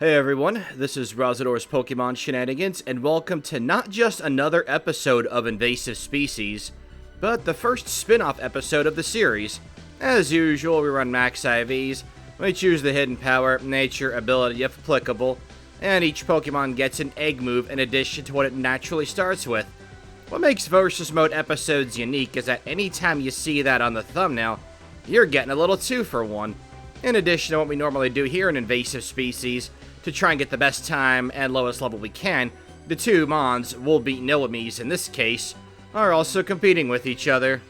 Hey everyone, this is Razador's Pokemon Shenanigans, and welcome to not just another episode of Invasive Species, but the first spin-off episode of the series. As usual, we run max IVs, we choose the hidden power, nature, ability if applicable, and each Pokemon gets an egg move in addition to what it naturally starts with. What makes Versus Mode episodes unique is that anytime you see that on the thumbnail, you're getting a little 2-for-1. In addition to what we normally do here in Invasive Species, to try and get the best time and lowest level we can, the two mons, Volbeat and Illumise in this case, are also competing with each other.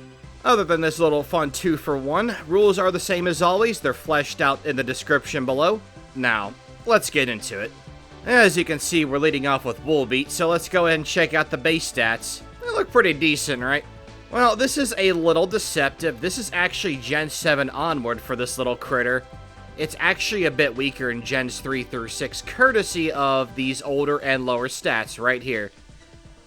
Other than this little fun 2-for-1, rules are the same as always, they're fleshed out in the description below. Now, let's get into it. As you can see, we're leading off with Volbeat, so let's go ahead and check out the base stats. They look pretty decent, right? Well, this is a little deceptive. This is actually Gen 7 onward for this little critter. It's actually a bit weaker in Gens 3 through 6, courtesy of these older and lower stats right here.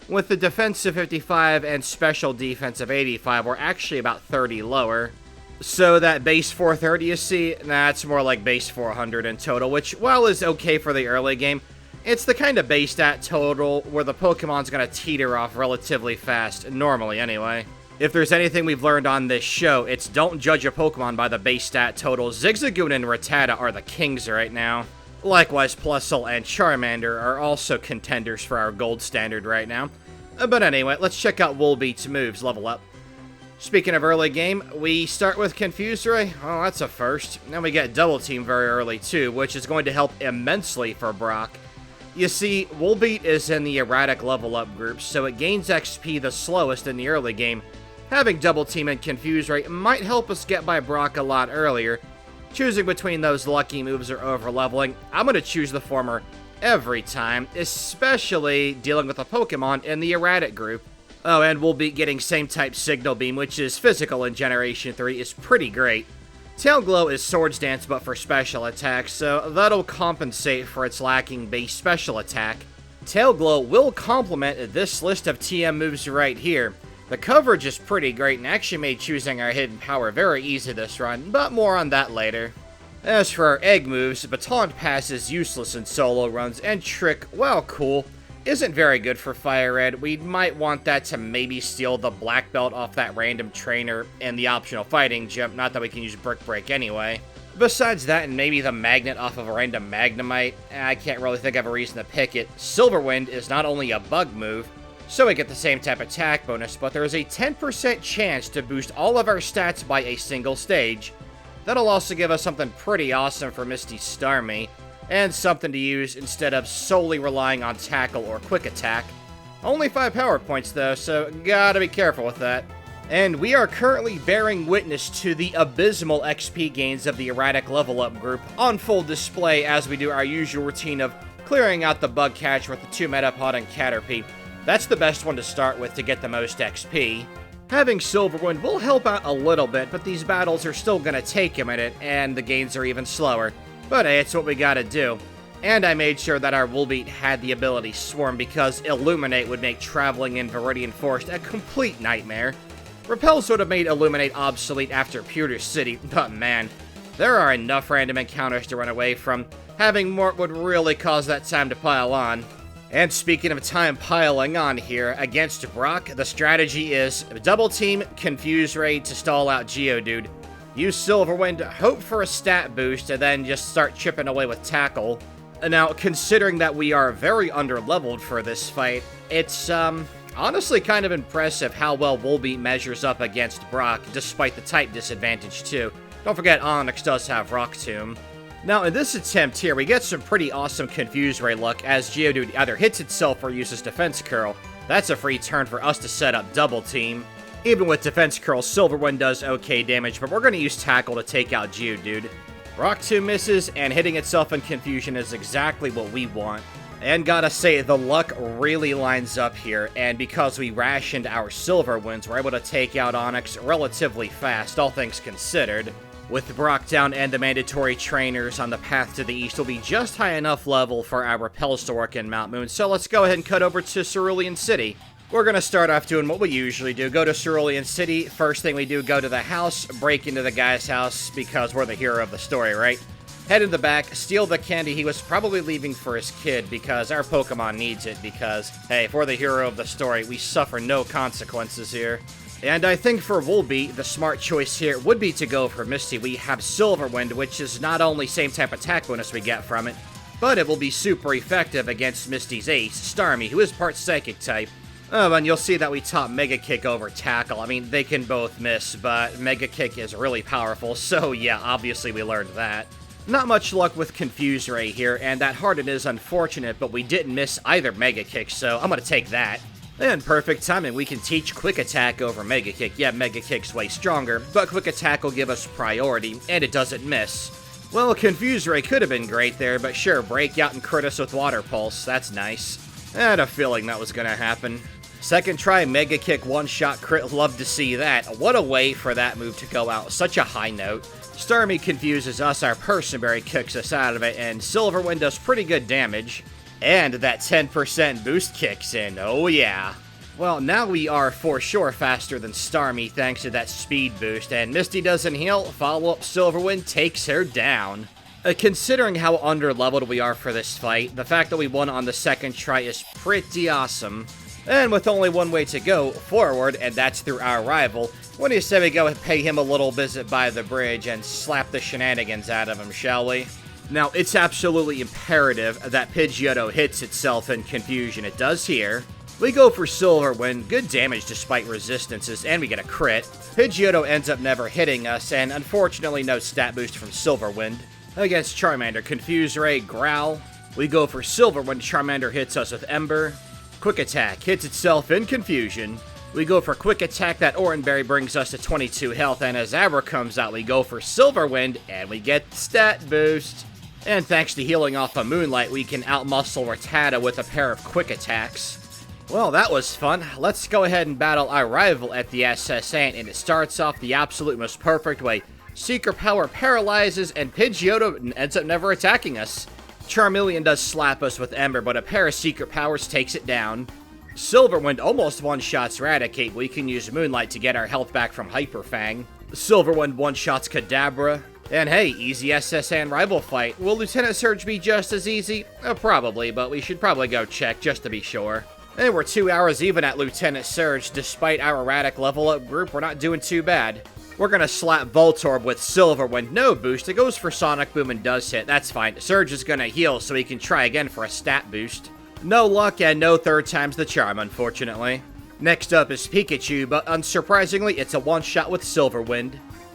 With the defensive 55 and special defensive 85, we're actually about 30 lower. So that base 430 you see, that's more like base 400 in total, which, while is okay for the early game, it's the kind of base stat total where the Pokemon's gonna teeter off relatively fast, normally anyway. If there's anything we've learned on this show, it's don't judge a Pokemon by the base stat total. Zigzagoon and Rattata are the kings right now. Likewise, Plusle and Charmander are also contenders for our gold standard right now. But anyway, let's check out Volbeat's moves, level up. Speaking of early game, we start with Confuse Ray. Oh, that's a first. Then we get Double Team very early too, which is going to help immensely for Brock. You see, Volbeat is in the erratic level up group, so it gains XP the slowest in the early game. Having Double Team and Confuse Ray might help us get by Brock a lot earlier. Choosing between those lucky moves or overleveling, I'm going to choose the former every time, especially dealing with a Pokemon in the erratic group. Oh, and we'll be getting same type Signal Beam, which is physical in Generation 3, is pretty great. Tail Glow is Swords Dance but for special attacks, so that'll compensate for its lacking base special attack. Tail Glow will complement this list of TM moves right here. The coverage is pretty great and actually made choosing our hidden power very easy this run, but more on that later. As for our egg moves, Baton Pass is useless in solo runs, and Trick, while cool, isn't very good for Fire Red. We might want that to maybe steal the Black Belt off that random trainer and the optional Fighting Jump, not that we can use Brick Break anyway. Besides that, and maybe the Magnet off of a random Magnemite, I can't really think of a reason to pick it. Silver Wind is not only a bug move, so we get the same type attack bonus, but there is a 10% chance to boost all of our stats by a single stage. That'll also give us something pretty awesome for Misty Starmie, and something to use instead of solely relying on Tackle or Quick Attack. Only 5 power points though, so gotta be careful with that. And we are currently bearing witness to the abysmal XP gains of the erratic level up group on full display as we do our usual routine of clearing out the bug catcher with the 2 Metapod and Caterpie. That's the best one to start with to get the most XP. Having Silverwind will help out a little bit, but these battles are still gonna take a minute, and the gains are even slower. But hey, it's what we gotta do. And I made sure that our Volbeat had the ability Swarm because Illuminate would make traveling in Viridian Forest a complete nightmare. Repels would have made Illuminate obsolete after Pewter City, but man, there are enough random encounters to run away from. Having Mort would really cause that time to pile on. And speaking of time piling on here, against Brock, the strategy is Double Team, Confuse Ray to stall out Geodude. Use Silverwind, hope for a stat boost, and then just start chipping away with Tackle. Now, considering that we are very underleveled for this fight, it's, honestly kind of impressive how well Volbeat measures up against Brock, despite the type disadvantage too. Don't forget Onix does have Rock Tomb. Now, in this attempt here, we get some pretty awesome Confuse Ray luck as Geodude either hits itself or uses Defense Curl. That's a free turn for us to set up Double Team. Even with Defense Curl, Silverwind does okay damage, but we're going to use Tackle to take out Geodude. Rock Tomb misses, and hitting itself in Confusion is exactly what we want. And gotta say, the luck really lines up here, and because we rationed our Silver Winds, we're able to take out Onix relatively fast, all things considered. With Brock down and the mandatory trainers on the path to the east will be just high enough level for our repels to work in Mount Moon, so let's go ahead and cut over to Cerulean City. We're going to start off doing what we usually do. Go to Cerulean City. First thing we do, go to the house, break into the guy's house, because we're the hero of the story, right? head in the back, steal the candy he was probably leaving for his kid because our Pokemon needs it because, hey, if we're the hero of the story, we suffer no consequences here. And I think for Volbeat, the smart choice here would be to go for Misty. We have Silverwind, which is not only same type attack bonus we get from it, but it will be super effective against Misty's ace, Starmie, who is part Psychic type. Oh, and you'll see that we taught Mega Kick over Tackle. I mean, they can both miss, but Mega Kick is really powerful, so yeah, obviously we learned that. Not much luck with Confuse Ray here, and that Harden is unfortunate, but we didn't miss either Mega Kick, so I'm gonna take that. And perfect timing, we can teach Quick Attack over Mega Kick. Yeah, Mega Kick's way stronger, but Quick Attack will give us priority, and it doesn't miss. Well, Confuse Ray could have been great there, but sure, break out and crit us with Water Pulse, that's nice. I had a feeling that was gonna happen. Second try, Mega Kick, one-shot crit, love to see that. What a way for that move to go out, such a high note. Starmie confuses us, our Persianberry kicks us out of it, and Silverwind does pretty good damage. And that 10% boost kicks in, oh yeah. Well, now we are for sure faster than Starmie thanks to that speed boost, and Misty doesn't heal, follow-up Silverwind takes her down. Considering how underleveled we are for this fight, the fact that we won on the second try is pretty awesome. And with only one way to go, forward, and that's through our rival, when you say we go pay him a little visit by the bridge and slap the shenanigans out of him, shall we? Now, it's absolutely imperative that Pidgeotto hits itself in confusion. It does here. We go for Silverwind, good damage despite resistances, and we get a crit. Pidgeotto ends up never hitting us, and unfortunately no stat boost from Silverwind. Against Charmander, Confuse Ray, Growl. We go for Silverwind, Charmander hits us with Ember. Quick Attack hits itself in confusion. We go for Quick Attack, that Oranberry brings us to 22 health, and as Abra comes out, we go for Silverwind, and we get the stat boost. And thanks to healing off of Moonlight, we can outmuscle Rattata with a pair of Quick Attacks. Well, that was fun. Let's go ahead and battle our rival at the SS Ant, and it starts off the absolute most perfect way. Secret Power paralyzes, and Pidgeotto ends up never attacking us. Charmeleon does slap us with Ember, but a pair of Secret Powers takes it down. Silverwind almost one-shots Raticate, we can use Moonlight to get our health back from Hyper Fang. Silverwind one-shots Kadabra. And hey, easy SS Ant rival fight. Will Lieutenant Surge be just as easy? Probably, but we should probably go check just to be sure. And we're 2 hours even at Lieutenant Surge. Despite our erratic level up group, we're not doing too bad. We're gonna slap Voltorb with Silverwind. No boost. It goes for Sonic Boom and does hit. That's fine. Surge is gonna heal so he can try again for a stat boost. No luck and no third time's the charm, unfortunately. Next up is Pikachu, but unsurprisingly, it's a one-shot with Silverwind.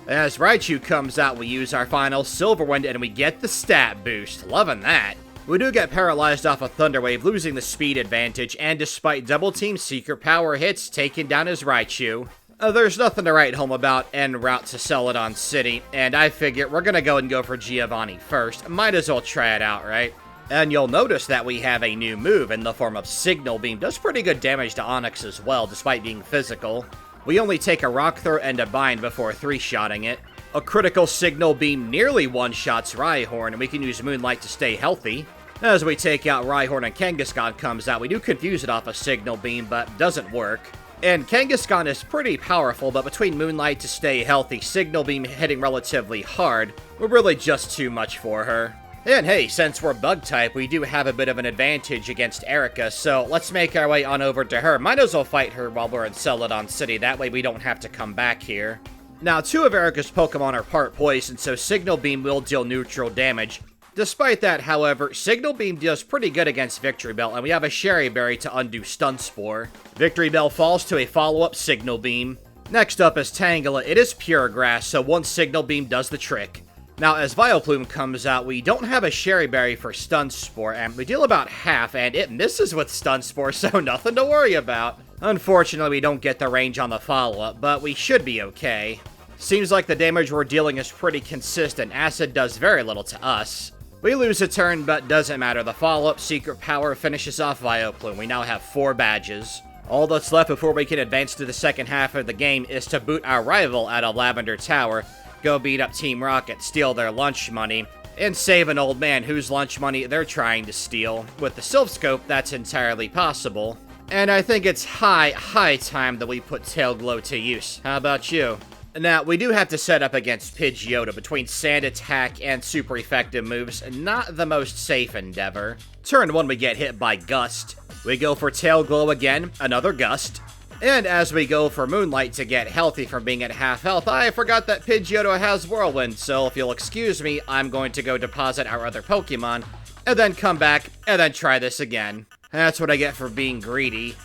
As Raichu comes out, we use our final Silverwind and we get the stat boost. Loving that. We do get paralyzed off a Thunder Wave, losing the speed advantage, and despite double team Secret Power hits, taking down his Raichu. There's nothing to write home about en route to Celadon City, and I figure we're gonna go and go for Giovanni first. Might as well try it out, right? And you'll notice that we have a new move in the form of Signal Beam. Does pretty good damage to Onix as well, despite being physical. We only take a Rock Throw and a Bind before 3-shotting it. A critical Signal Beam nearly one-shots Rhyhorn, and we can use Moonlight to stay healthy. As we take out Rhyhorn and Kangaskhan comes out, we do confuse it off a Signal Beam, but doesn't work. And Kangaskhan is pretty powerful, but between Moonlight to stay healthy, Signal Beam hitting relatively hard, we're really just too much for her. And hey, since we're Bug-type, we do have a bit of an advantage against Erica, so let's make our way on over to her. Might as well fight her while we're in Celadon City, that way we don't have to come back here. Now, 2 of Erica's Pokemon are part poison, so Signal Beam will deal neutral damage. Despite that, however, Signal Beam does pretty good against Victory Bell, and we have a Sherry Berry to undo Stun Spore. Victory Bell falls to a follow-up Signal Beam. Next up is Tangela. It is Pure Grass, so one Signal Beam does the trick. Now, as Vileplume comes out, we don't have a Sherry Berry for Stun Spore, and we deal about half, and it misses with Stun Spore, so nothing to worry about. Unfortunately, we don't get the range on the follow-up, but we should be okay. Seems like the damage we're dealing is pretty consistent. Acid does very little to us. We lose a turn, but doesn't matter. The follow-up Secret Power finishes off Vileplume. We now have 4 badges. All that's left before we can advance to the second half of the game is to boot our rival out of Lavender Tower, go beat up Team Rocket, steal their lunch money, and save an old man whose lunch money they're trying to steal. With the Silph Scope, that's entirely possible. And I think it's high time that we put Tail Glow to use. How about you? Now, we do have to set up against Pidgeotto. Between Sand Attack and super effective moves, not the most safe endeavor. Turn 1, we get hit by Gust. We go for Tail Glow again, another Gust. And as we go for Moonlight to get healthy from being at half health, I forgot that Pidgeotto has Whirlwind, so if you'll excuse me, I'm going to go deposit our other Pokemon, and then come back, and then try this again. That's what I get for being greedy.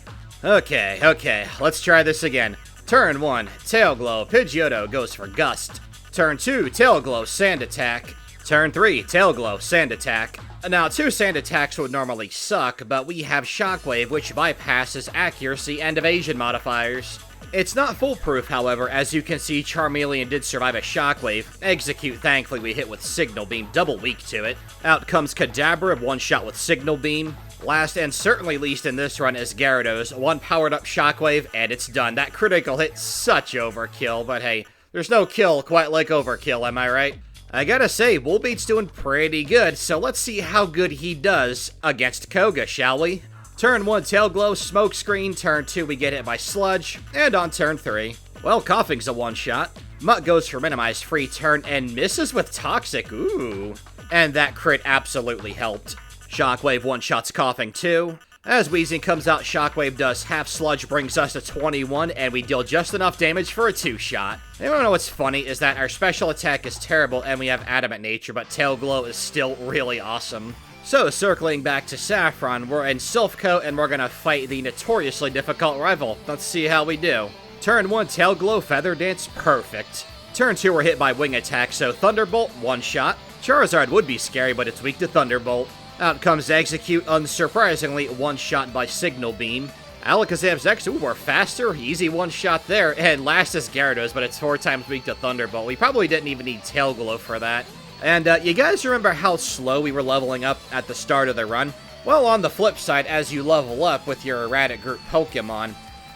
Okay, let's try this again. Turn 1, Tail Glow, Pidgeotto goes for Gust. Turn 2, Tail Glow, Sand Attack. Turn 3, Tail Glow, Sand Attack. Now, 2 Sand Attacks would normally suck, but we have Shockwave, which bypasses accuracy and evasion modifiers. It's not foolproof, however. As you can see, Charmeleon did survive a Shockwave. Execute, thankfully, we hit with Signal Beam, double weak to it. Out comes Kadabra, one shot with Signal Beam. Last and certainly least in this run is Gyarados, one powered up Shockwave, and it's done. That critical hit, such overkill, but hey, there's no kill quite like overkill, am I right? I gotta say, Volbeat's doing pretty good, so let's see how good he does against Koga, shall we? Turn 1, Tail Glow, Smokescreen. Turn 2, we get hit by Sludge. And on turn 3, well, Coughing's a one-shot. Mutt goes for Minimize free turn and misses with Toxic, ooh. And that crit absolutely helped. Shockwave one-shots Coughing too. As Weezing comes out, Shockwave does half Sludge, brings us to 21, and we deal just enough damage for a 2-shot. You wanna know what's funny is that our special attack is terrible and we have Adamant Nature, but Tail Glow is still really awesome. So, circling back to Saffron, we're in Silph Coat and we're gonna fight the notoriously difficult rival. Let's see how we do. Turn 1, Tail Glow, Feather Dance, perfect. Turn 2, we're hit by Wing Attack, so Thunderbolt, one shot. Charizard would be scary, but it's weak to Thunderbolt. Out comes Execute, unsurprisingly, one shot by Signal Beam. Alakazam's X, ooh, we're faster, easy one shot there. And last is Gyarados, but it's 4 times weak to Thunderbolt. We probably didn't even need Tail Glow for that. And you guys remember how slow we were leveling up at the start of the run? Well, on the flip side, as you level up with your erratic group Pokemon,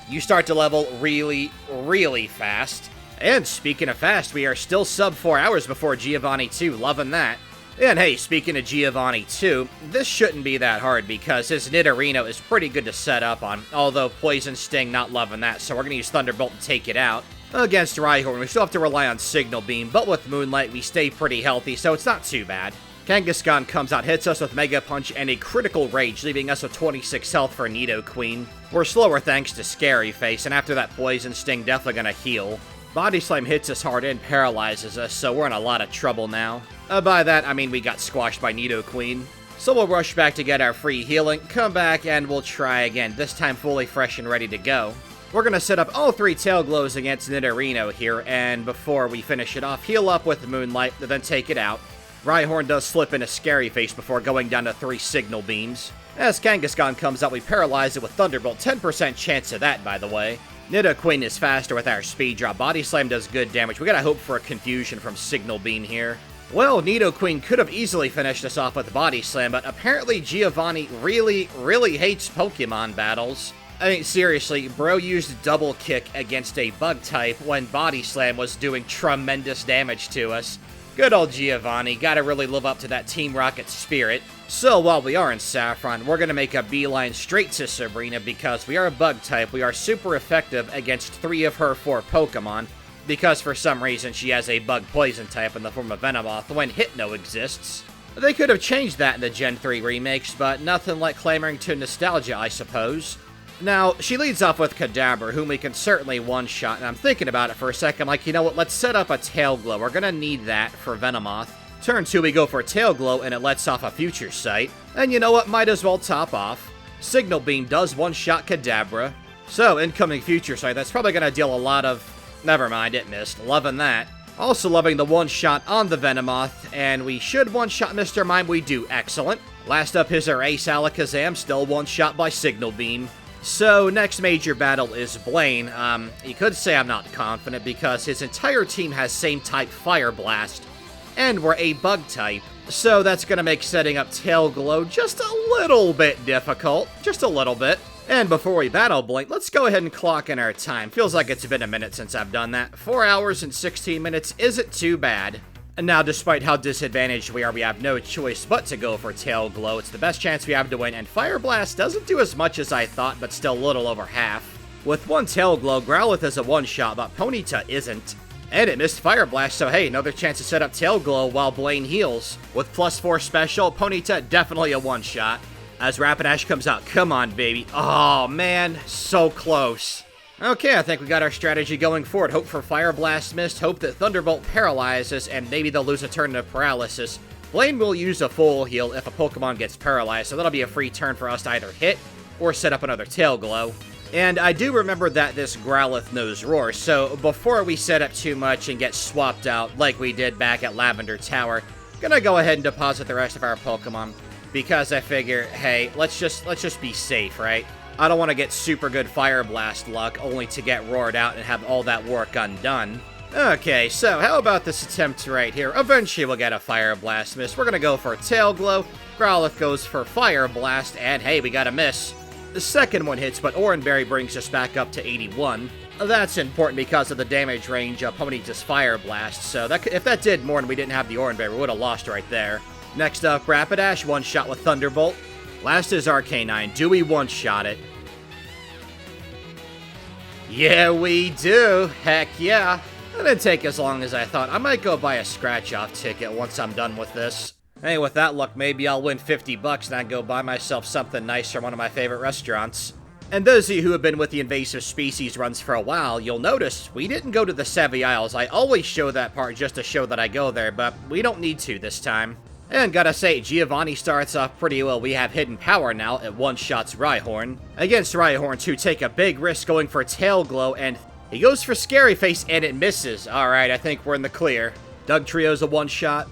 you start to level really, really fast. And speaking of fast, we are still sub 4 hours before Giovanni 2, loving that. And hey, speaking of Giovanni 2, this shouldn't be that hard because his Nidorino is pretty good to set up on, although Poison Sting, not loving that, so we're going to use Thunderbolt to take it out. Against Rhyhorn, we still have to rely on Signal Beam, but with Moonlight, we stay pretty healthy, so it's not too bad. Kangaskhan comes out, hits us with Mega Punch and a critical Rage, leaving us with 26 health for Nidoqueen. We're slower thanks to Scary Face, and after that Poison Sting, definitely gonna heal. Body Slam hits us hard and paralyzes us, so we're in a lot of trouble now. By that, I mean we got squashed by Nidoqueen. So we'll rush back to get our free healing, come back, and we'll try again, this time fully fresh and ready to go. We're gonna set up all 3 Tail Glows against Nidorino here, and before we finish it off, heal up with Moonlight, then take it out. Rhyhorn does slip in a Scary Face before going down to 3 Signal Beams. As Kangaskhan comes out, we paralyze it with Thunderbolt, 10% chance of that, by the way. Nidoqueen is faster with our Speed Drop. Body Slam does good damage. We gotta hope for a confusion from Signal Beam here. Well, Nidoqueen could have easily finished us off with Body Slam, but apparently Giovanni really, really hates Pokemon battles. I mean, seriously, bro used Double Kick against a Bug type when Body Slam was doing tremendous damage to us. Good old Giovanni, gotta really live up to that Team Rocket spirit. So while we are in Saffron, we're gonna make a beeline straight to Sabrina because we are a Bug type. We are super effective against 3 of her 4 Pokemon because for some reason she has a Bug Poison type in the form of Venomoth when Hypno exists. They could have changed that in the Gen 3 remakes, but nothing like clamoring to nostalgia, I suppose. Now, she leads off with Kadabra, whom we can certainly one-shot, and I'm thinking about it for a second, like, you know what, let's set up a Tail Glow. We're gonna need that for Venomoth. Turn 2, we go for a Tail Glow, and it lets off a Future Sight. And you know what, might as well top off. Signal Beam does one-shot Kadabra. So, incoming Future Sight, that's probably gonna deal a lot of... Never mind, it missed. Loving that. Also loving the one-shot on the Venomoth, and we should one-shot Mr. Mime, we do. Excellent. Last up is our Ace Alakazam, still one-shot by Signal Beam. So, next major battle is Blaine. You could say I'm not confident because his entire team has same type Fire Blast, and we're a Bug type. So that's gonna make setting up Tail Glow just a little bit difficult. Just a little bit. And before we battle Blaine, let's go ahead and clock in our time. Feels like it's been a minute since I've done that. 4 hours and 16 minutes isn't too bad. And now, despite how disadvantaged we are, we have no choice but to go for Tail Glow. It's the best chance we have to win, and Fire Blast doesn't do as much as I thought, but still a little over half. With 1 Tail Glow, Growlithe is a one-shot, but Ponyta isn't. And it missed Fire Blast, so hey, another chance to set up Tail Glow while Blaine heals. With +4 special, Ponyta definitely a one-shot. As Rapidash comes out, come on, baby. Oh, man, so close. Okay, I think we got our strategy going forward. Hope for Fire Blast missed, hope that Thunderbolt paralyzes, and maybe they'll lose a turn to paralysis. Blaine will use a full heal if a Pokemon gets paralyzed, so that'll be a free turn for us to either hit or set up another Tail Glow. And I do remember that this Growlithe knows Roar, so before we set up too much and get swapped out like we did back at Lavender Tower, gonna go ahead and deposit the rest of our Pokemon, because I figure, hey, let's just be safe, right? I don't want to get super good Fire Blast luck only to get roared out and have all that work undone. Okay, so how about this attempt right here? Eventually we'll get a Fire Blast miss. We're gonna go for Tail Glow, Growlithe goes for Fire Blast, and hey, we got a miss. The second one hits, but Oranberry brings us back up to 81. That's important because of the damage range of Ponyta's Fire Blast, so if that did more and we didn't have the Oranberry, we would have lost right there. Next up, Rapidash, one-shot with Thunderbolt. Last is Arcanine. Do we one-shot it? Yeah, we do. Heck yeah. It didn't take as long as I thought. I might go buy a scratch-off ticket once I'm done with this. Hey, with that luck, maybe I'll win 50 bucks and I go buy myself something nice from one of my favorite restaurants. And those of you who have been with the Invasive Species runs for a while, you'll notice we didn't go to the Sevii Isles. I always show that part just to show that I go there, but we don't need to this time. And gotta say, Giovanni starts off pretty well. We have Hidden Power now at one-shots Rhyhorn. Against Rhyhorn, to take a big risk going for Tail Glow, and he goes for Scary Face, and it misses. Alright, I think we're in the clear. Dugtrio's a one-shot.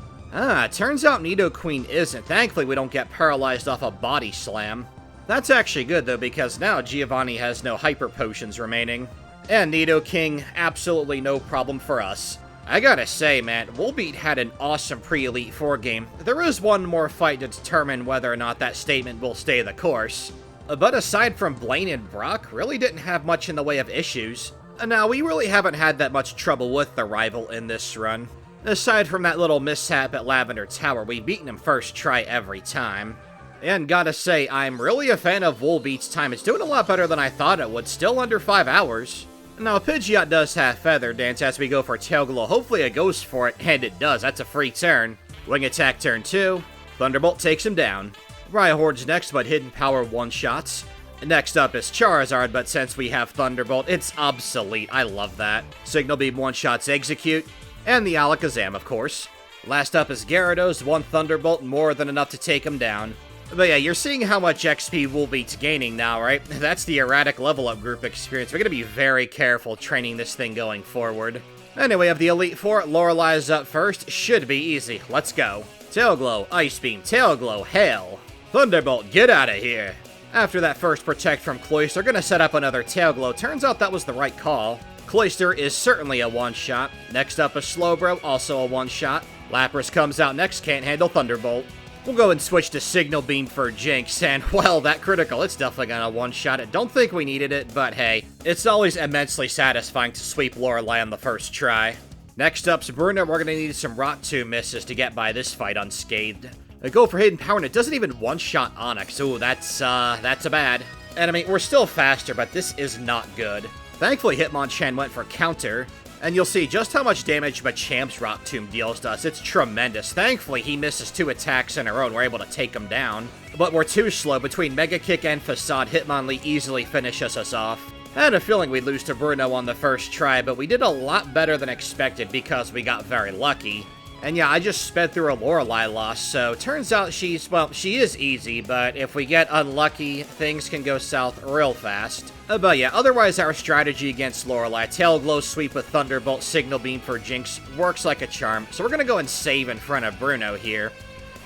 Turns out Nidoqueen isn't. Thankfully, we don't get paralyzed off a Body Slam. That's actually good, though, because now Giovanni has no Hyper Potions remaining. And Nidoking, absolutely no problem for us. I gotta say, man, Volbeat had an awesome pre-Elite Four game. There is one more fight to determine whether or not that statement will stay the course. But aside from Blaine and Brock, really didn't have much in the way of issues. Now, we really haven't had that much trouble with the rival in this run. Aside from that little mishap at Lavender Tower, we've beaten him first try every time. And gotta say, I'm really a fan of Volbeat's time. It's doing a lot better than I thought it would, still under 5 hours. Now, Pidgeot does have Feather Dance as we go for Tail Glow. Hopefully it goes for it, and it does. That's a free turn. Wing Attack turn 2. Thunderbolt takes him down. Rhyhorn's next, but Hidden Power one-shots. Next up is Charizard, but since we have Thunderbolt, it's obsolete. I love that. Signal Beam one-shots Execute. And the Alakazam, of course. Last up is Gyarados, one Thunderbolt, more than enough to take him down. But yeah, you're seeing how much XP Volbeat's gaining now, right? That's the erratic level up group experience. We're gonna be very careful training this thing going forward. Anyway, of the Elite Four, Lorelai's up first. Should be easy. Let's go. Tail Glow, Ice Beam, Tail Glow, Hail. Thunderbolt, get out of here. After that first Protect from Cloyster, gonna set up another Tail Glow. Turns out that was the right call. Cloyster is certainly a one-shot. Next up is Slowbro, also a one-shot. Lapras comes out next, can't handle Thunderbolt. We'll go and switch to Signal Beam for Jinx, and, well, that critical, it's definitely gonna one-shot it. Don't think we needed it, but hey, it's always immensely satisfying to sweep Lorelei on the first try. Next up's Bruno. We're gonna need some Rock Tomb misses to get by this fight unscathed. Go for Hidden Power, and it doesn't even one-shot Onix. Ooh, that's a bad. And I mean, we're still faster, but this is not good. Thankfully, Hitmonchan went for Counter, and you'll see just how much damage Machamp's Rock Tomb deals to us. It's tremendous. Thankfully, he misses 2 attacks in a row, and we're able to take him down. But we're too slow. Between Mega Kick and Facade, Hitmonlee easily finishes us off. I had a feeling we'd lose to Bruno on the first try, but we did a lot better than expected because we got very lucky. And yeah, I just sped through a Lorelei loss, so turns out she is easy, but if we get unlucky, things can go south real fast. But yeah, otherwise our strategy against Lorelei, Tail Glow Sweep with Thunderbolt, Signal Beam for Jinx, works like a charm. So we're gonna go and save in front of Bruno here.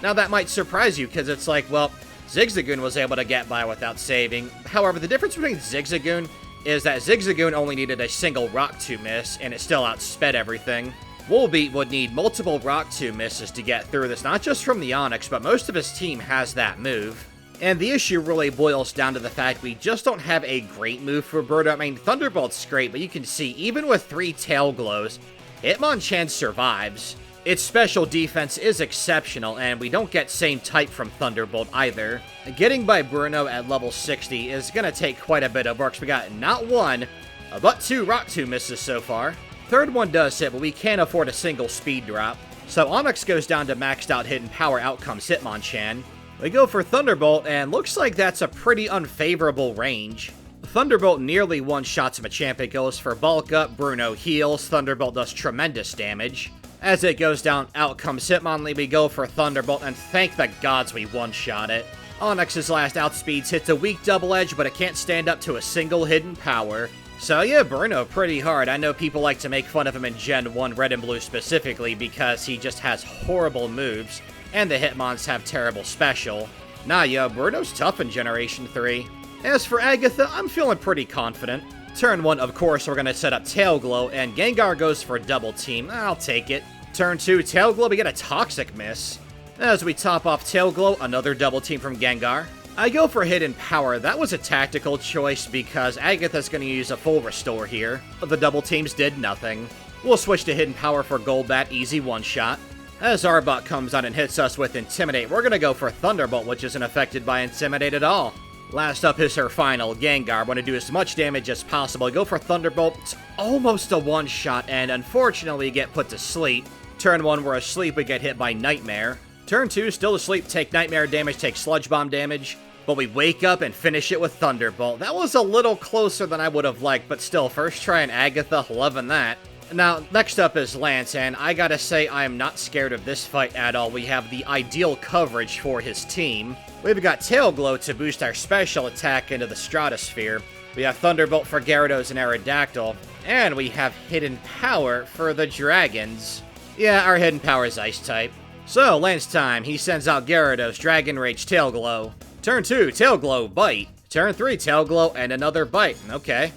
Now that might surprise you, because it's like, well, Zigzagoon was able to get by without saving. However, the difference between Zigzagoon is that Zigzagoon only needed a single Rock Tomb miss, and it still outsped everything. Volbeat would need multiple Rock Tomb misses to get through this, not just from the Onix, but most of his team has that move. And the issue really boils down to the fact we just don't have a great move for Birdo. I mean, Thunderbolt's great, but you can see, even with 3 Tail Glows, Hitmonchan survives. Its special defense is exceptional, and we don't get same type from Thunderbolt either. Getting by Bruno at level 60 is going to take quite a bit of work, so we got not 1, but 2 Rock Tomb misses so far. third one does hit, but we can't afford a single speed drop. So Onix goes down to maxed out hidden power, out comes Hitmonchan. We go for Thunderbolt, and looks like that's a pretty unfavorable range. Thunderbolt nearly one-shots Machamp. It goes for Bulk Up, Bruno heals, Thunderbolt does tremendous damage. As it goes down, out comes Hitmonlee, we go for Thunderbolt, and thank the gods we one-shot it. Onix's last outspeeds hits a weak double edge, but it can't stand up to a single hidden power. So yeah, Bruno pretty hard. I know people like to make fun of him in Gen 1 Red and Blue specifically because he just has horrible moves, and the Hitmons have terrible special. Nah, yo, Bruno's tough in Generation 3. As for Agatha, I'm feeling pretty confident. Turn 1, of course, we're gonna set up Tail Glow, and Gengar goes for Double Team. I'll take it. Turn 2, Tail Glow, we get a Toxic Miss. As we top off Tail Glow, another Double Team from Gengar. I go for Hidden Power. That was a tactical choice because Agatha's going to use a full restore here. The double teams did nothing. We'll switch to Hidden Power for Golbat, easy one-shot. As Arbok comes on and hits us with Intimidate, we're going to go for Thunderbolt, which isn't affected by Intimidate at all. Last up is her final, Gengar. Want to do as much damage as possible. Go for Thunderbolt. It's almost a one-shot, and unfortunately get put to sleep. Turn 1, we're asleep, we get hit by Nightmare. Turn 2, still asleep, take Nightmare damage, take Sludge Bomb damage. But we wake up and finish it with Thunderbolt. That was a little closer than I would have liked, but still, first try and Agatha, loving that. Now, next up is Lance, and I gotta say, I am not scared of this fight at all. We have the ideal coverage for his team. We've got Tail Glow to boost our special attack into the Stratosphere. We have Thunderbolt for Gyarados and Aerodactyl. And we have Hidden Power for the Dragons. Yeah, our Hidden Power is Ice-type. So, Lance time. He sends out Gyarados, Dragon Rage, Tail Glow. Turn 2, Tail Glow, Bite. Turn 3, Tail Glow, and another Bite. Okay.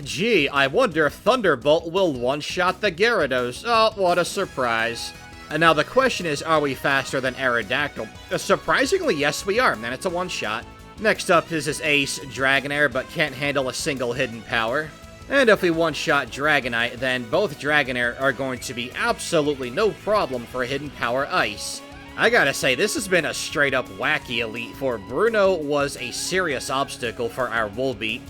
Gee, I wonder if Thunderbolt will one-shot the Gyarados. Oh, what a surprise. And now the question is, are we faster than Aerodactyl? Surprisingly, yes we are, and it's a one-shot. Next up is his ace, Dragonair, but can't handle a single hidden power. And if we one-shot Dragonite, then both Dragonair are going to be absolutely no problem for hidden power Ice. I gotta say, this has been a straight-up wacky elite, for Bruno was a serious obstacle for our Volbeat.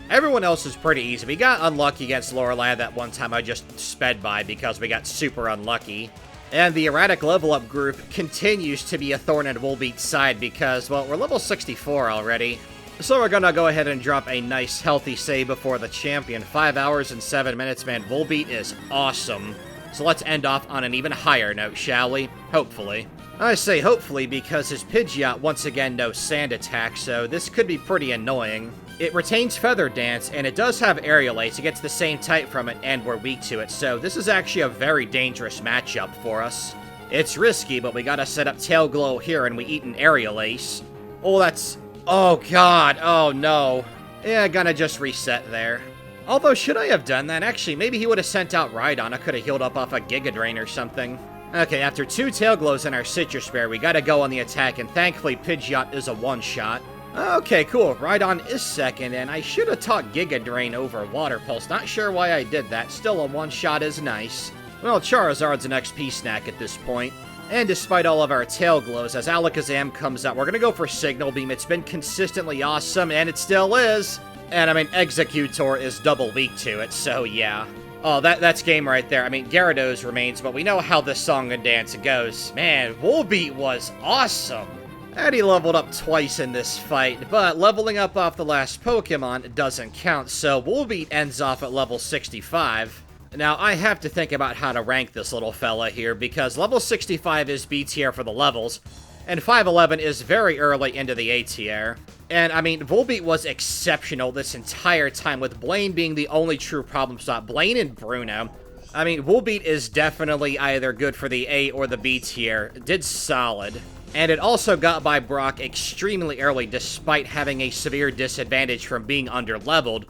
Everyone else is pretty easy. We got unlucky against Lorelei that one time I just sped by because we got super unlucky. And the erratic level up group continues to be a thorn in Volbeat's side because, well, we're level 64 already. So we're gonna go ahead and drop a nice healthy save before the champion. 5 hours and 7 minutes, man. Volbeat is awesome. So let's end off on an even higher note, shall we? Hopefully. I say hopefully because his Pidgeot once again knows Sand Attack, so this could be pretty annoying. It retains Feather Dance, and it does have Aerial Ace. It gets the same type from it, and we're weak to it, so this is actually a very dangerous matchup for us. It's risky, but we gotta set up Tail Glow here, and we eat an Aerial Ace. Oh, that's... oh god, oh no. Yeah, gonna just reset there. Although, should I have done that? Actually, maybe he would have sent out Rhydon. I could have healed up off a Giga Drain or something. Okay, after 2 Tail Glows in our Citrus Bear, we gotta go on the attack, and thankfully Pidgeot is a one-shot. Okay, cool. Rhydon is second, and I should have taught Giga Drain over Water Pulse. Not sure why I did that. Still, a one-shot is nice. Well, Charizard's an XP snack at this point. And despite all of our Tail Glows, as Alakazam comes out, we're gonna go for Signal Beam. It's been consistently awesome, and it still is. And, I mean, Executor is double weak to it, so yeah. Oh, that's game right there. I mean, Gyarados remains, but we know how this song and dance goes. Man, Volbeat was awesome. And he leveled up twice in this fight, but leveling up off the last Pokemon doesn't count, so Volbeat ends off at level 65. Now, I have to think about how to rank this little fella here, because level 65 is B tier for the levels, and 511 is very early into the A tier. And, I mean, Volbeat was exceptional this entire time, with Blaine being the only true problem spot. Blaine and Bruno. I mean, Volbeat is definitely either good for the A or the B tier. Did solid. And it also got by Brock extremely early, despite having a severe disadvantage from being underleveled,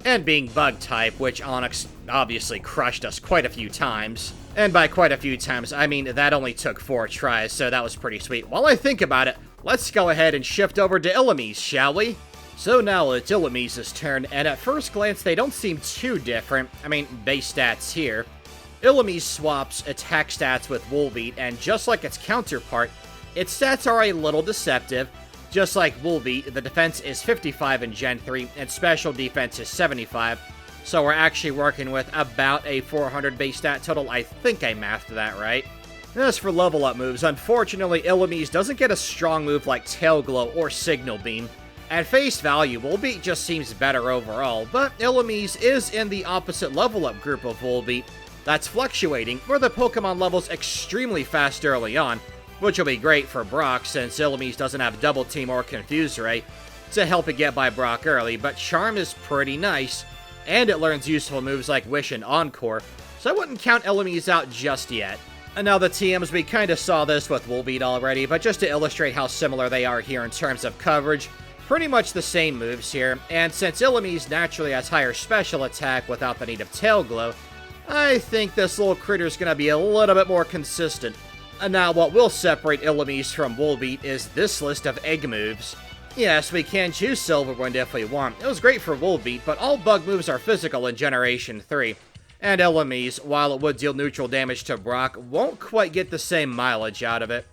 and being Bug-type, which Onix obviously crushed us quite a few times. And by quite a few times, I mean, that only took 4 tries, so that was pretty sweet. While I think about it, let's go ahead and shift over to Illumise, shall we? So now it's Illumise's turn, and at first glance, they don't seem too different. I mean, base stats here. Illumise swaps attack stats with Volbeat, and just like its counterpart, its stats are a little deceptive. Just like Volbeat, the defense is 55 in Gen 3, and special defense is 75. So we're actually working with about a 400 base stat total. I think I mathed that right. As for level up moves, unfortunately Illumise doesn't get a strong move like Tail Glow or Signal Beam. At face value, Volbeat just seems better overall, but Illumise is in the opposite level up group of Volbeat. That's fluctuating, where the Pokemon level's extremely fast early on, which will be great for Brock since Illumise doesn't have Double Team or Confuse Ray to help it get by Brock early, but Charm is pretty nice, and it learns useful moves like Wish and Encore, so I wouldn't count Illumise out just yet. And now the TMs, we kinda saw this with Volbeat already, but just to illustrate how similar they are here in terms of coverage, pretty much the same moves here, and since Illumise naturally has higher special attack without the need of Tail Glow, I think this little critter's gonna be a little bit more consistent. And now what will separate Illumise from Volbeat is this list of egg moves. Yes, we can choose Silver Wind if we want. It was great for Volbeat, but all bug moves are physical in Generation 3. And Illumise, while it would deal neutral damage to Brock, won't quite get the same mileage out of it.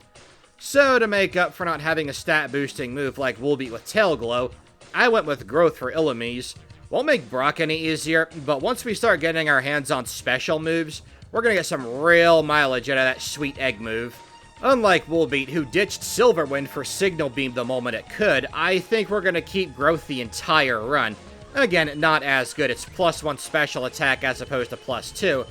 So to make up for not having a stat boosting move like Volbeat with Tail Glow, I went with Growth for Illumise. Won't make Brock any easier, but once we start getting our hands on special moves, we're gonna get some real mileage out of that sweet egg move. Unlike Volbeat, who ditched Silver Wind for Signal Beam the moment it could, I think we're gonna keep Growth the entire run. Again, not as good, it's +1 special attack as opposed to +2,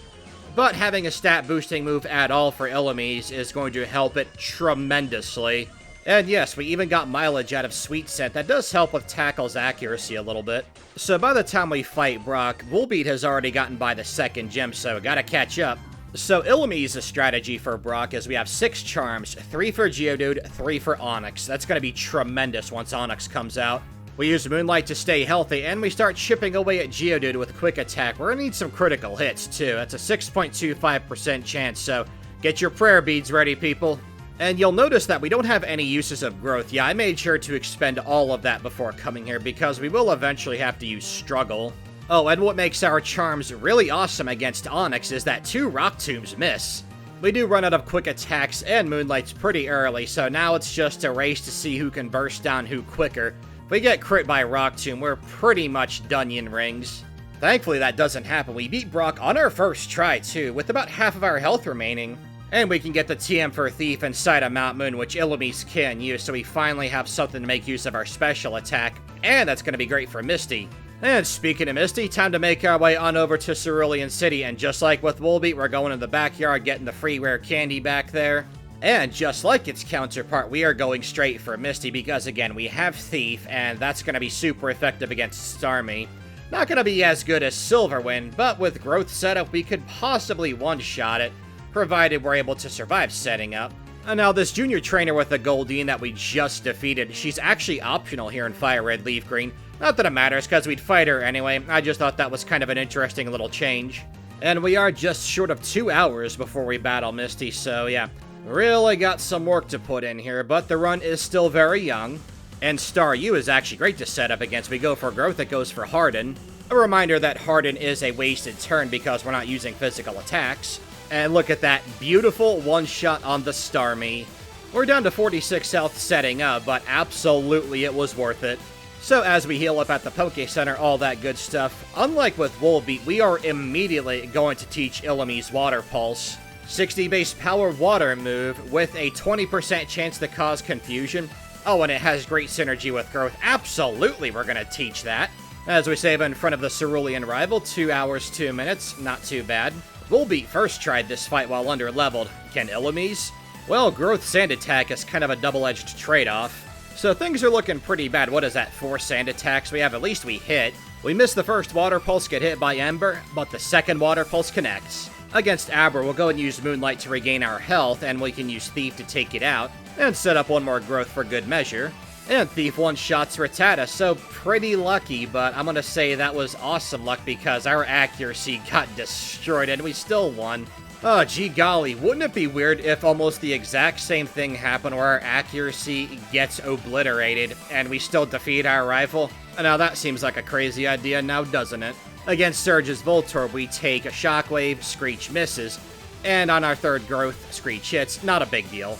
but having a stat boosting move at all for Illumise is going to help it tremendously. And yes, we even got mileage out of Sweet Scent. That does help with Tackle's accuracy a little bit. So by the time we fight Brock, Volbeat has already gotten by the second gym, so gotta catch up. So Illumise's strategy for Brock is we have 6 Charms, 3 for Geodude, 3 for Onix. That's gonna be tremendous once Onix comes out. We use Moonlight to stay healthy, and we start chipping away at Geodude with Quick Attack. We're gonna need some critical hits, too. That's a 6.25% chance, so get your prayer beads ready, people. And you'll notice that we don't have any uses of Growth. Yeah, I made sure to expend all of that before coming here, because we will eventually have to use Struggle. Oh, and what makes our Charms really awesome against Onix is that 2 Rock Tombs miss. We do run out of Quick Attacks and Moonlights pretty early, so now it's just a race to see who can burst down who quicker. If we get crit by Rock Tomb, we're pretty much Dunyan Rings. Thankfully that doesn't happen. We beat Brock on our first try too, with about half of our health remaining. And we can get the TM for Thief inside of Mount Moon, which Illumise can use, so we finally have something to make use of our special attack. And that's going to be great for Misty. And speaking of Misty, time to make our way on over to Cerulean City, and just like with Volbeat, we're going in the backyard, getting the free rare candy back there. And just like its counterpart, we are going straight for Misty, because again, we have Thief, and that's going to be super effective against Starmie. Not going to be as good as Silverwind, but with Growth setup, we could possibly one-shot it, provided we're able to survive setting up. And now this junior trainer with the Goldeen that we just defeated, she's actually optional here in Fire Red Leaf Green. Not that it matters, because we'd fight her anyway. I just thought that was kind of an interesting little change. And we are just short of 2 hours before we battle Misty, so yeah. Really got some work to put in here, but the run is still very young. And Staryu is actually great to set up against. We go for Growth, it goes for Harden. A reminder that Harden is a wasted turn because we're not using physical attacks. And look at that beautiful one-shot on the Starmie. We're down to 46 health setting up, but absolutely it was worth it. So as we heal up at the Poke Center, all that good stuff, unlike with Volbeat, we are immediately going to teach Illumise Water Pulse. 60 base power water move with a 20% chance to cause confusion. Oh, and it has great synergy with Growth. Absolutely, we're going to teach that. As we save in front of the Cerulean rival, 2 hours, 2 minutes, not too bad. Volbeat first tried this fight while under-leveled. Can Illumise? Well, Growth Sand Attack is kind of a double-edged trade-off. So things are looking pretty bad. What is that, 4 Sand Attacks we have? At least we hit. We missed the first Water Pulse, get hit by Ember, but the second Water Pulse connects. Against Aber, we'll go and use Moonlight to regain our health, and we can use Thief to take it out, and set up one more Growth for good measure. And Thief one-shots Rattata, so pretty lucky, but I'm gonna say that was awesome luck because our accuracy got destroyed and we still won. Oh, gee golly, wouldn't it be weird if almost the exact same thing happened where our accuracy gets obliterated and we still defeat our rival? Now that seems like a crazy idea now, doesn't it? Against Surge's Voltorb, we take a Shockwave, Screech misses, and on our third Growth, Screech hits, not a big deal.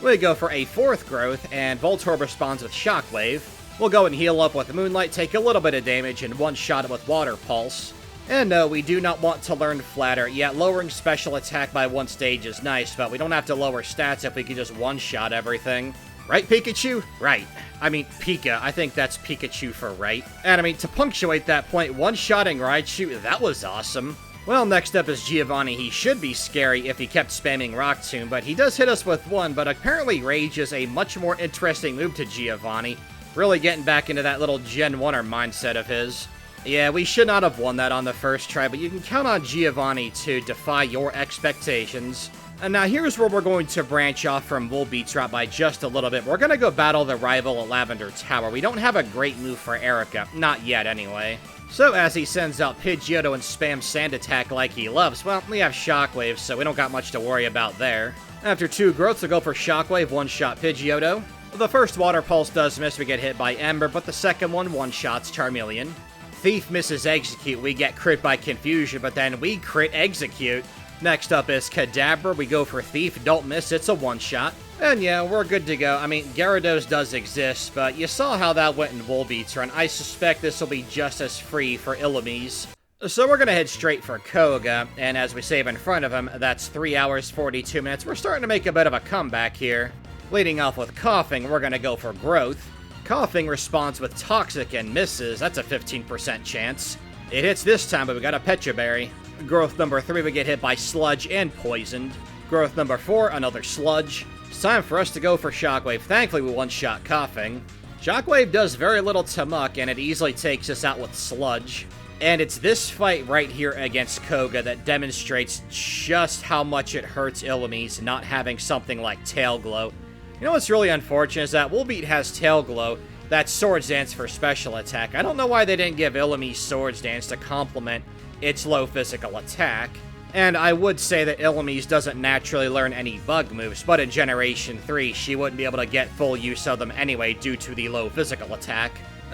We go for a 4th Growth, and Voltorb responds with Shockwave. We'll go and heal up with Moonlight, take a little bit of damage, and one-shot it with Water Pulse. And no, we do not want to learn Flatter. Yeah, lowering special attack by 1 stage is nice, but we don't have to lower stats if we can just one-shot everything. Right, Pikachu? Right. I mean, Pika. I think that's Pikachu for right. And I mean, to punctuate that point, one-shotting Raichu, that was awesome. Well, next up is Giovanni. He should be scary if he kept spamming Rock Tomb, but he does hit us with one, but apparently Rage is a much more interesting move to Giovanni. Really getting back into that little Gen 1er mindset of his. Yeah, we should not have won that on the first try, but you can count on Giovanni to defy your expectations. And now here's where we're going to branch off from Volbeat's route by just a little bit. We're going to go battle the rival at Lavender Tower. We don't have a great move for Erica. Not yet, anyway. So as he sends out Pidgeotto and spams Sand Attack like he loves, well, we have Shockwave, so we don't got much to worry about there. After 2 growths, we'll go for Shockwave, one-shot Pidgeotto. The first Water Pulse does miss, we get hit by Ember, but the second one-shots Charmeleon. Thief misses Execute, we get crit by Confusion, but then we crit Execute. Next up is Kadabra, we go for Thief, don't miss, it's a one-shot. And yeah, we're good to go. I mean, Gyarados does exist, but you saw how that went in Volbeat's run. I suspect this will be just as free for Illumise. So we're gonna head straight for Koga, and as we save in front of him, that's 3 hours, 42 minutes. We're starting to make a bit of a comeback here. Leading off with Coughing, we're gonna go for Growth. Coughing responds with Toxic and misses, that's a 15% chance. It hits this time, but we got a Pecha Berry. Growth number 3, we get hit by Sludge and Poisoned. Growth number 4, another Sludge. It's time for us to go for Shockwave. Thankfully, we one-shot Coughing. Shockwave does very little to muck, and it easily takes us out with Sludge. And it's this fight right here against Koga that demonstrates just how much it hurts Illumise not having something like Tail Glow. You know what's really unfortunate is that Volbeat has Tail Glow. That's Swords Dance for special attack. I don't know why they didn't give Illumise Swords Dance to complement its low physical attack. And I would say that Illumise doesn't naturally learn any bug moves, but in Generation 3, she wouldn't be able to get full use of them anyway due to the low physical attack.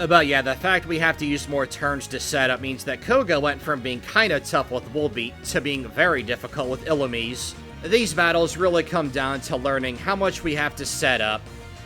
But yeah, the fact we have to use more turns to set up means that Koga went from being kinda tough with Volbeat to being very difficult with Illumise. These battles really come down to learning how much we have to set up,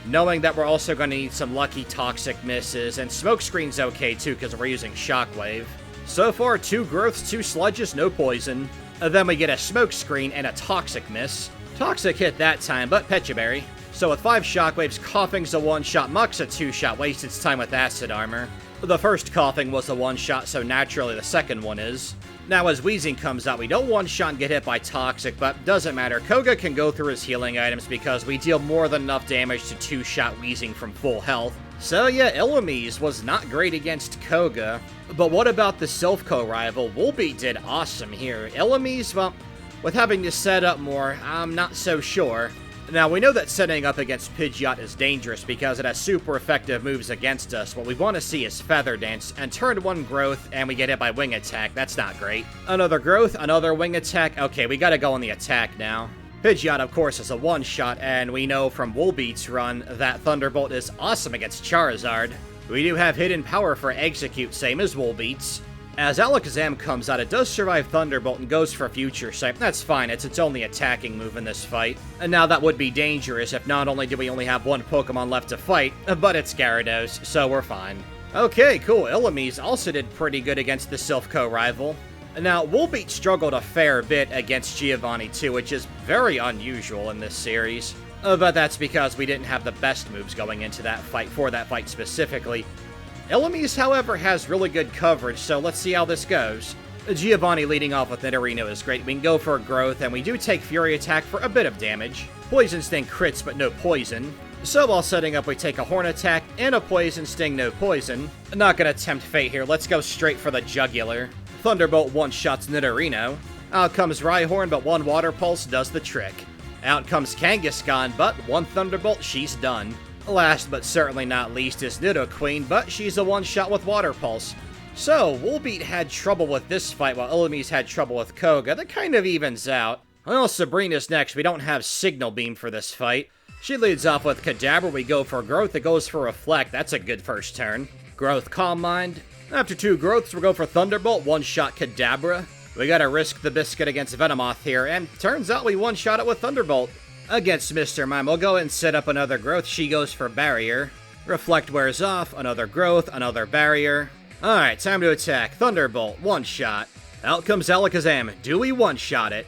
knowing that we're also going to need some lucky Toxic misses, and Smokescreen's okay too because we're using Shockwave. So far, 2 growths, 2 sludges, no poison. Then we get a Smokescreen and a Toxic miss. Toxic hit that time, but Pecha Berry. So with 5 Shockwaves, Coughing's a one-shot, Muck's a 2-shot, wastes its time with Acid Armor. The first Coughing was a one-shot, so naturally the second one is. Now as Wheezing comes out, we don't one-shot and get hit by Toxic, but doesn't matter. Koga can go through his healing items because we deal more than enough damage to 2-shot Wheezing from full health. So yeah, Illumise was not great against Koga. But what about the Silph rival? Volbeat did awesome here. Illumise, well, with having to set up more, I'm not so sure. Now, we know that setting up against Pidgeot is dangerous because it has super effective moves against us. What we want to see is Feather Dance, and turn 1 growth, and we get hit by Wing Attack. That's not great. Another growth, another Wing Attack. Okay, we gotta go on the attack now. Pidgeot, of course, is a one-shot, and we know from Volbeat's run that Thunderbolt is awesome against Charizard. We do have hidden power for Execute, same as Volbeat's. As Alakazam comes out, it does survive Thunderbolt and goes for Future Sight. That's fine, it's its only attacking move in this fight. And now that would be dangerous if not only do we only have 1 Pokemon left to fight, but it's Gyarados, so we're fine. Okay, cool. Illumise also did pretty good against the Silph rival. Now, Volbeat struggled a fair bit against Giovanni too, which is very unusual in this series. But that's because we didn't have the best moves going into that fight, for that fight specifically. Illumise, however, has really good coverage, so let's see how this goes. Giovanni leading off with Nidorino is great. We can go for a growth, and we do take Fury Attack for a bit of damage. Poison Sting crits, but no poison. So while setting up, we take a Horn Attack and a Poison Sting, no poison. Not gonna tempt fate here, let's go straight for the Jugular. Thunderbolt one-shots Nidorino. Out comes Rhyhorn, but 1 Water Pulse does the trick. Out comes Kangaskhan, but 1 Thunderbolt, she's done. Last but certainly not least is Nidoqueen, but she's a one-shot with Water Pulse. So, Volbeat had trouble with this fight while Illumise had trouble with Koga. That kind of evens out. Well, Sabrina's next. We don't have Signal Beam for this fight. She leads off with Kadabra. We go for Growth. It goes for Reflect. That's a good first turn. Growth, Calm Mind. After 2 growths, we'll go for Thunderbolt. One-shot Kadabra. We gotta risk the biscuit against Venomoth here, and turns out we one-shot it with Thunderbolt. Against Mr. Mime, we'll go ahead and set up another growth. She goes for Barrier. Reflect wears off, another growth, another Barrier. Alright, time to attack. Thunderbolt, one-shot. Out comes Alakazam. Do we one-shot it?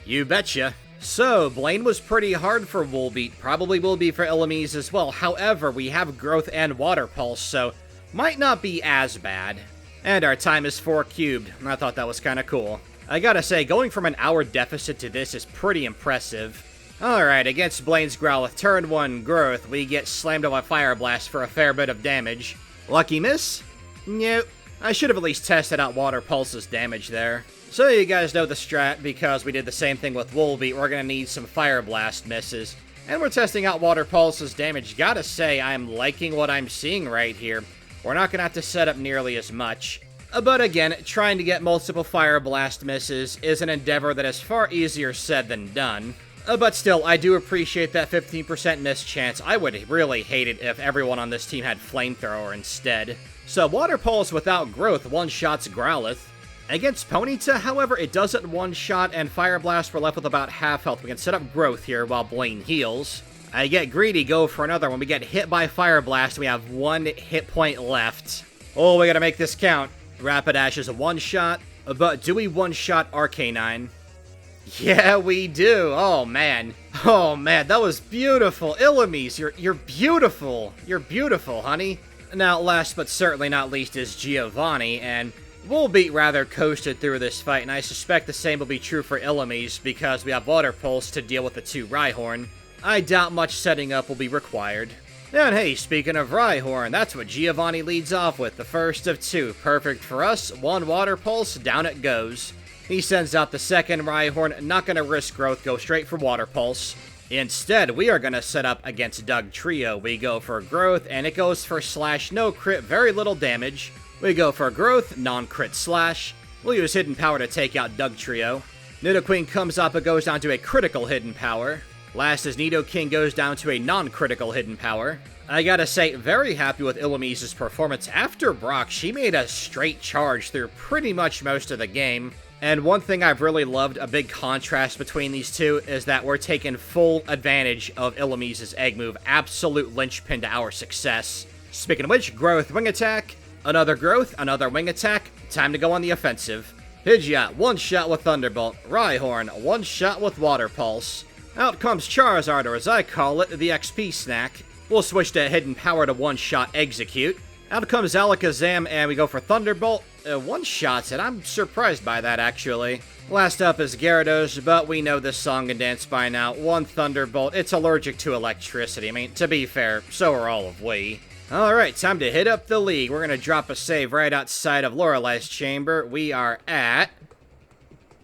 You betcha. So, Blaine was pretty hard for Volbeat. Probably will be for Illumise as well. However, we have Growth and Water Pulse, so might not be as bad. And our time is 4 cubed. I thought that was kind of cool. I gotta say, going from an hour deficit to this is pretty impressive. Alright, against Blaine's Growlithe, turn 1 Growth, we get slammed by Fire Blast for a fair bit of damage. Lucky miss? Nope. I should have at least tested out Water Pulse's damage there. So you guys know the strat, because we did the same thing with Volbeat, we're gonna need some Fire Blast misses. And we're testing out Water Pulse's damage. Gotta say, I'm liking what I'm seeing right here. We're not gonna have to set up nearly as much. But again, trying to get multiple Fire Blast misses is an endeavor that is far easier said than done. But still, I do appreciate that 15% miss chance. I would really hate it if everyone on this team had Flamethrower instead. So Water Pulse without Growth one-shots Growlithe. Against Ponyta, however, it doesn't one-shot, and Fire Blast, we're left with about half health. We can set up Growth here while Blaine heals. I get greedy, go for another. When we get hit by Fire Blast, we have 1 hit point left. Oh, we gotta make this count. Rapidash is a one-shot, but do we one-shot Arcanine? Yeah, we do. Oh, man. Oh, man, that was beautiful. Illumise, you're beautiful. You're beautiful, honey. Now, last but certainly not least is Giovanni, and Volbeat rather coasted through this fight, and I suspect the same will be true for Illumise because we have Water Pulse to deal with the 2 Rhyhorn. I doubt much setting up will be required. And hey, speaking of Rhyhorn, that's what Giovanni leads off with, the first of 2. Perfect for us, 1 Water Pulse, down it goes. He sends out the second Rhyhorn, not gonna risk Growth, go straight for Water Pulse. Instead, we are gonna set up against Dugtrio. We go for Growth, and it goes for Slash, no crit, very little damage. We go for Growth, non-crit Slash. We'll use Hidden Power to take out Dugtrio. Nidoqueen comes up, it goes down to a critical Hidden Power. Last is Nidoking goes down to a non-critical Hidden Power. I gotta say, very happy with Illumise's performance. After Brock, she made a straight charge through pretty much most of the game. And one thing I've really loved, a big contrast between these two, is that we're taking full advantage of Illumise's egg move. Absolute linchpin to our success. Speaking of which, Growth, Wing Attack. Another Growth, another Wing Attack. Time to go on the offensive. Pidgeot, one shot with Thunderbolt. Rhyhorn, one shot with Water Pulse. Out comes Charizard, or as I call it, the XP snack. We'll switch to Hidden Power to one-shot Execute. Out comes Alakazam, and we go for Thunderbolt. One-shots it. I'm surprised by that, actually. Last up is Gyarados, but we know this song and dance by now. 1 Thunderbolt. It's allergic to electricity. I mean, to be fair, so are all of we. Alright, time to hit up the league. We're going to drop a save right outside of Lorelei's chamber. We are at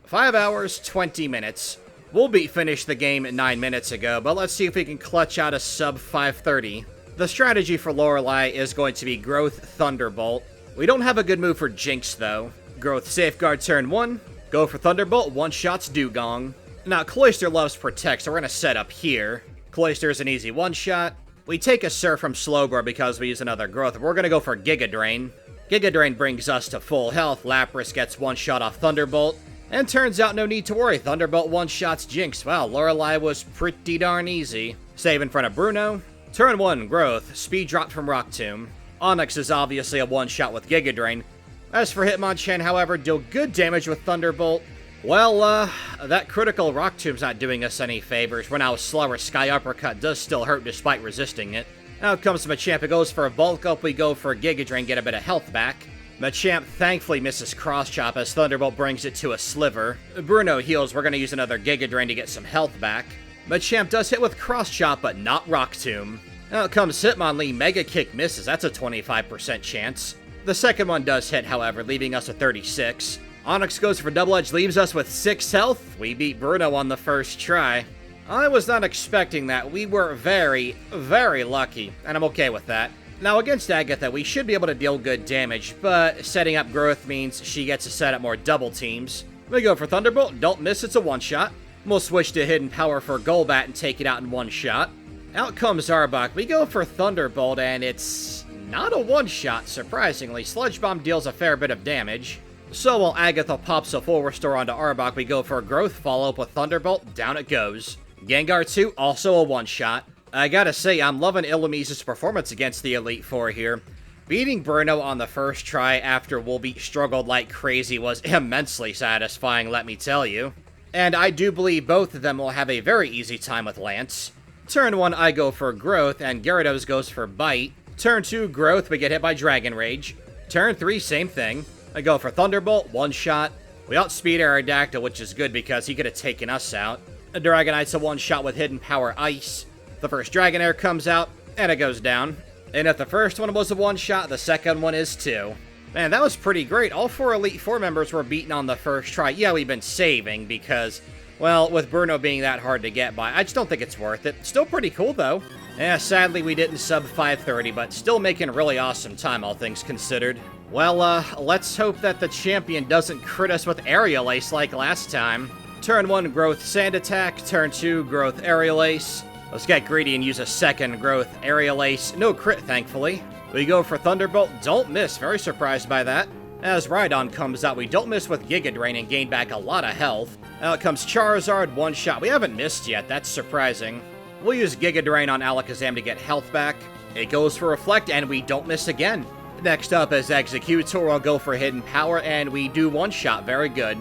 5 hours, 20 minutes. Volbeat finished the game 9 minutes ago, but let's see if we can clutch out a sub 530. The strategy for Lorelei is going to be Growth, Thunderbolt. We don't have a good move for Jinx, though. Growth, Safeguard turn 1. Go for Thunderbolt, one-shots Dugong. Now, Cloyster loves Protect, so we're going to set up here. Cloyster is an easy one-shot. We take a Surf from Slowbro because we use another Growth. We're going to go for Giga Drain. Giga Drain brings us to full health. Lapras gets one shot off Thunderbolt. And turns out no need to worry. Thunderbolt one-shots Jinx. Wow, Lorelei was pretty darn easy. Save in front of Bruno. Turn 1, Growth. Speed dropped from Rock Tomb. Onyx is obviously a one-shot with Giga Drain. As for Hitmonchan, however, deal good damage with Thunderbolt. Well, that critical Rock Tomb's not doing us any favors. We're now slower. Sky Uppercut does still hurt despite resisting it. Out comes Machamp. It goes for a Bulk Up. We go for Giga Drain, get a bit of health back. Machamp thankfully misses Cross Chop as Thunderbolt brings it to a Sliver. Bruno heals. We're going to use another Giga Drain to get some health back. Machamp does hit with Cross Chop, but not Rock Tomb. Out comes Hitmonlee. Mega Kick misses. That's a 25% chance. The second one does hit, however, leaving us with 36. Onyx goes for Double Edge, leaves us with 6 health. We beat Bruno on the first try. I was not expecting that. We were very, very lucky, and I'm okay with that. Now, against Agatha, we should be able to deal good damage, but setting up Growth means she gets to set up more double teams. We go for Thunderbolt. Don't miss. It's a one-shot. We'll switch to Hidden Power for Golbat and take it out in one shot. Out comes Arbok. We go for Thunderbolt, and it's not a one-shot, surprisingly. Sludge Bomb deals a fair bit of damage. So while Agatha pops a full restore onto Arbok, we go for Growth, follow up with Thunderbolt, down it goes. Gengar 2, also a one-shot. I gotta say, I'm loving Illumise's performance against the Elite Four here. Beating Bruno on the first try after Volbeat struggled like crazy was immensely satisfying, let me tell you. And I do believe both of them will have a very easy time with Lance. Turn 1, I go for Growth, and Gyarados goes for Bite. Turn 2, Growth, we get hit by Dragon Rage. Turn 3, same thing. I go for Thunderbolt, one-shot. We outspeed Aerodactyl, which is good because he could have taken us out. Dragonite's a one-shot with Hidden Power Ice. The first Dragonair comes out, and it goes down. And if the first one was a one-shot, the second one is too. Man, that was pretty great. All 4 Elite Four members were beaten on the first try. Yeah, we've been saving because, well, with Bruno being that hard to get by, I just don't think it's worth it. Still pretty cool, though. Yeah, sadly we didn't sub 530, but still making really awesome time, all things considered. Well, let's hope that the champion doesn't crit us with Aerial Ace like last time. Turn 1, Growth Sand Attack. Turn 2, Growth Aerial Ace. Let's get greedy and use a second Growth Aerial Ace. No crit, thankfully. We go for Thunderbolt. Don't miss. Very surprised by that. As Rhydon comes out, we don't miss with Giga Drain and gain back a lot of health. Out comes Charizard, one shot. We haven't missed yet. That's surprising. We'll use Giga Drain on Alakazam to get health back. It goes for Reflect, and we don't miss again. Next up is Executor. I'll go for Hidden Power, and we do one shot. Very good.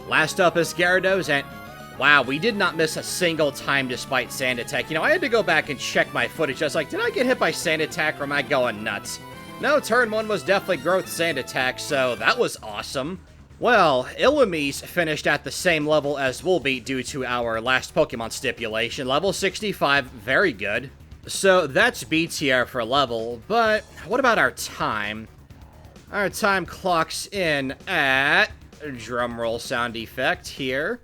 Last up is Gyarados, and wow, we did not miss a single time despite Sand Attack. You know, I had to go back and check my footage. I was like, did I get hit by Sand Attack or am I going nuts? No, turn 1 was definitely Growth Sand Attack, so that was awesome. Well, Illumise finished at the same level as Volbeat due to our last Pokemon stipulation. Level 65, very good. So that's B tier for level, but what about our time? Our time clocks in at, drumroll sound effect here,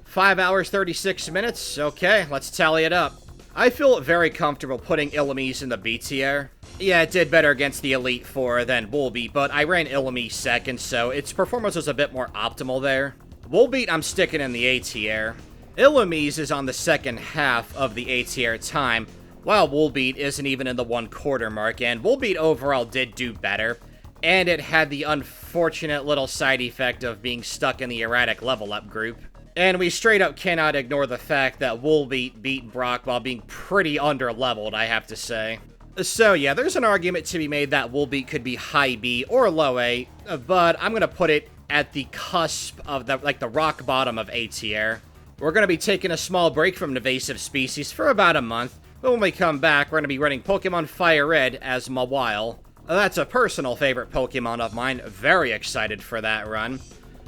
5 hours, 36 minutes. Okay, let's tally it up. I feel very comfortable putting Illumise in the B tier. Yeah, it did better against the Elite Four than Volbeat, but I ran Illumise second, so its performance was a bit more optimal there. Volbeat, I'm sticking in the A tier. Illumise is on the second half of the A tier time, while Volbeat isn't even in the 1/4 mark, and Volbeat overall did do better, and it had the unfortunate little side effect of being stuck in the erratic level up group. And we straight up cannot ignore the fact that Volbeat beat Brock while being pretty under-leveled, I have to say. So yeah, there's an argument to be made that Volbeat could be high B or low A, but I'm gonna put it at the cusp of the rock bottom of A tier. We're gonna be taking a small break from Invasive Species for about a month, but when we come back, we're gonna be running Pokemon Fire Red as Mawile. That's a personal favorite Pokemon of mine, very excited for that run.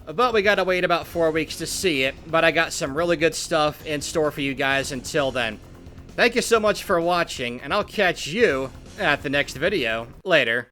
But we gotta wait about 4 weeks to see it, but I got some really good stuff in store for you guys until then. Thank you so much for watching, and I'll catch you at the next video. Later.